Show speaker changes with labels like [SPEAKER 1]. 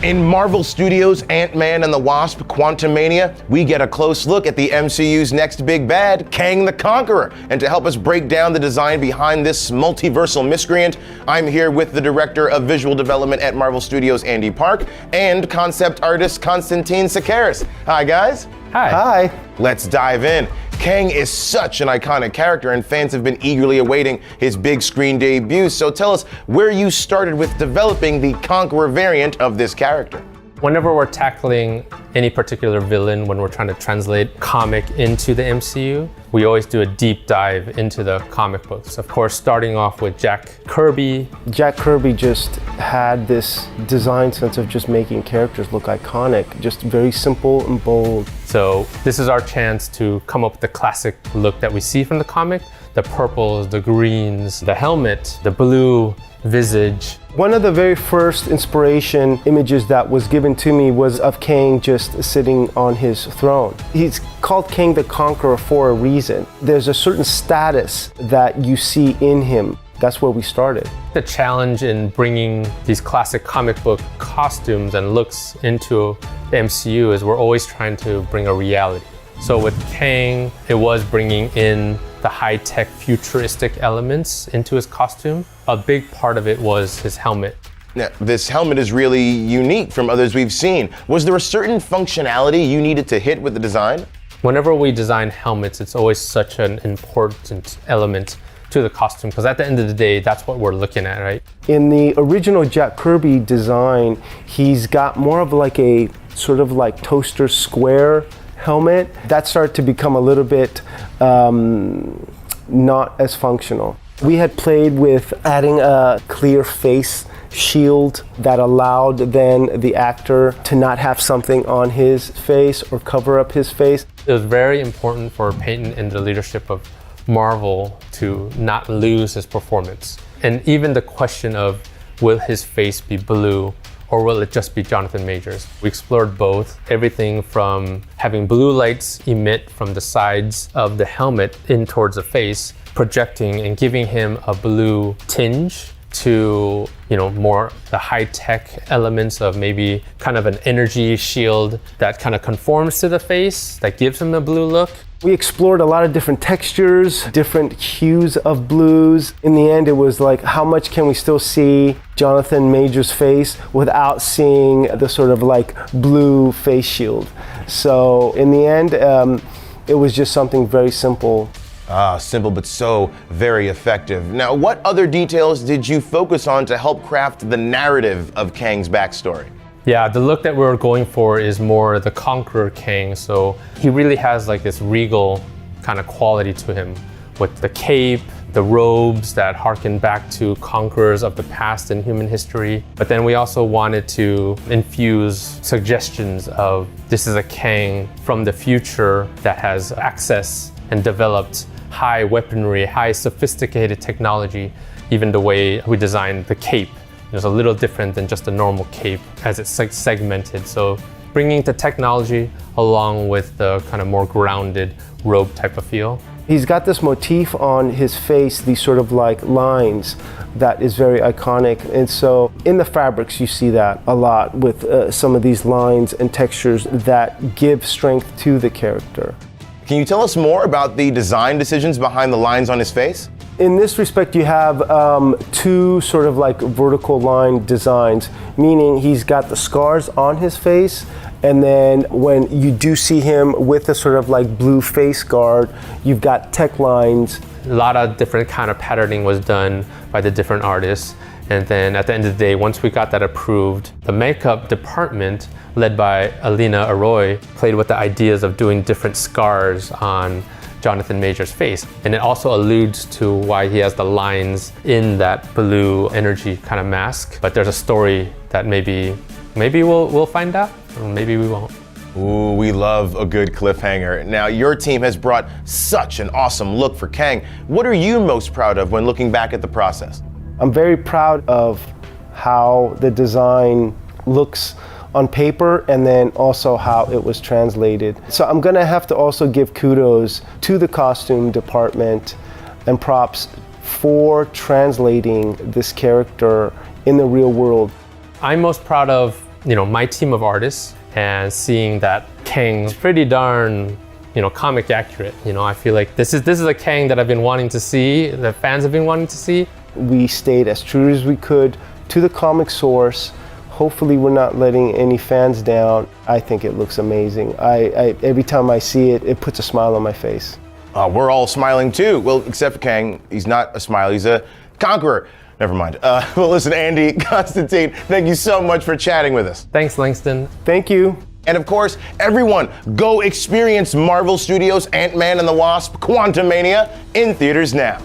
[SPEAKER 1] In Marvel Studios' Ant-Man and the Wasp: Quantumania, we get a close look at the MCU's next big bad, Kang the Conqueror. And to help us break down the design behind this multiversal miscreant, I'm here with the Director of Visual Development at Marvel Studios, Andy Park, and concept artist Konstantin Sakaris. Hi, guys.
[SPEAKER 2] Hi.
[SPEAKER 3] Hi.
[SPEAKER 1] Let's dive in. Kang is such an iconic character, and fans have been eagerly awaiting his big screen debut. So tell us where you started with developing the Conqueror variant of this character.
[SPEAKER 2] Whenever we're tackling any particular villain, when we're trying to translate comic into the MCU, we always do a deep dive into the comic books. Of course, starting off with Jack Kirby.
[SPEAKER 3] Jack Kirby just had this design sense of just making characters look iconic, just very simple and bold.
[SPEAKER 2] So this is our chance to come up with the classic look that we see from the comic. The purples, the greens, the helmet, the blue visage.
[SPEAKER 3] One of the very first inspiration images that was given to me was of Kang just sitting on his throne. He's called Kang the Conqueror for a reason. There's a certain status that you see in him. That's where we started.
[SPEAKER 2] The challenge in bringing these classic comic book costumes and looks into the MCU is we're always trying to bring a reality. So with Kang, it was bringing in the high-tech futuristic elements into his costume. A big part of it was his helmet.
[SPEAKER 1] Now, this helmet is really unique from others we've seen. Was there a certain functionality you needed to hit with the design?
[SPEAKER 2] Whenever we design helmets, it's always such an important element to the costume, because at the end of the day, that's what we're looking at, right?
[SPEAKER 3] In the original Jack Kirby design, he's got more of like a sort of like toaster square helmet. That started to become a little bit not as functional. We had played with adding a clear face shield that allowed then the actor to not have something on his face or cover up his face.
[SPEAKER 2] It was very important for Peyton and the leadership of Marvel to not lose his performance. And even the question of, will his face be blue or will it just be Jonathan Majors? We explored both, everything from having blue lights emit from the sides of the helmet in towards the face, projecting and giving him a blue tinge, to, more the high-tech elements of maybe kind of an energy shield that kind of conforms to the face, that gives him a blue look.
[SPEAKER 3] We explored a lot of different textures, different hues of blues. In the end, it was like, how much can we still see Jonathan Majors' face without seeing the sort of like blue face shield? So in the end, it was just something very simple.
[SPEAKER 1] Simple but so very effective. Now, what other details did you focus on to help craft the narrative of Kang's backstory?
[SPEAKER 2] Yeah, the look that we're going for is more the Conqueror Kang. So he really has like this regal kind of quality to him with the cape, the robes that harken back to conquerors of the past in human history. But then we also wanted to infuse suggestions of this is a Kang from the future that has access and developed high weaponry, high sophisticated technology. Even the way we designed the cape is a little different than just a normal cape as it's segmented. So bringing the technology along with the kind of more grounded robe type of feel.
[SPEAKER 3] He's got this motif on his face, these sort of like lines that is very iconic. And so in the fabrics, you see that a lot with some of these lines and textures that give strength to the character.
[SPEAKER 1] Can you tell us more about the design decisions behind the lines on his face?
[SPEAKER 3] In this respect, you have two sort of like vertical line designs, meaning he's got the scars on his face, and then when you do see him with a sort of like blue face guard, you've got tech lines.
[SPEAKER 2] A lot of different kind of patterning was done by the different artists. And then at the end of the day, once we got that approved, the makeup department, led by Alina Arroy, played with the ideas of doing different scars on Jonathan Majors' face. And it also alludes to why he has the lines in that blue energy kind of mask. But there's a story that maybe we'll find out, or maybe we won't.
[SPEAKER 1] Ooh, we love a good cliffhanger. Now, your team has brought such an awesome look for Kang. What are you most proud of when looking back at the process?
[SPEAKER 3] I'm very proud of how the design looks on paper and then also how it was translated. So I'm gonna have to also give kudos to the costume department and props for translating this character in the real world.
[SPEAKER 2] I'm most proud of my team of artists and seeing that Kang's pretty darn, comic accurate. I feel like this is a Kang that I've been wanting to see, that fans have been wanting to see.
[SPEAKER 3] We stayed as true as we could to the comic source. Hopefully we're not letting any fans down. I think it looks amazing. Every time I see it, it puts a smile on my face.
[SPEAKER 1] We're all smiling too. Well, except for Kang. He's not a smile, he's a conqueror. Never mind. Well, listen, Andy, Constantine, thank you so much for chatting with us.
[SPEAKER 2] Thanks, Langston.
[SPEAKER 3] Thank you.
[SPEAKER 1] And of course, everyone, go experience Marvel Studios' Ant-Man and the Wasp: Quantumania in theaters now.